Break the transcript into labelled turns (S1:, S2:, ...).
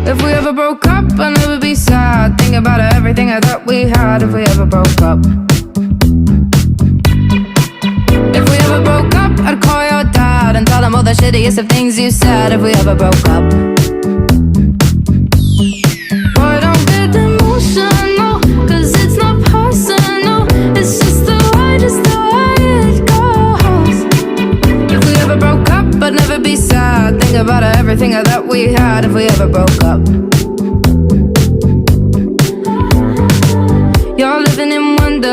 S1: If we ever broke up, I'd never be sad. Think about everything I thought we had. If we ever broke up. If we ever broke up, I'd call your dad and tell him all the shittiest of things you said. If we ever broke up. Boy, don't get emotional, 'cause it's not personal. It's just the way it goes. If we ever broke up, I'd never be sad. Think about everything I thought we had. If we ever broke up.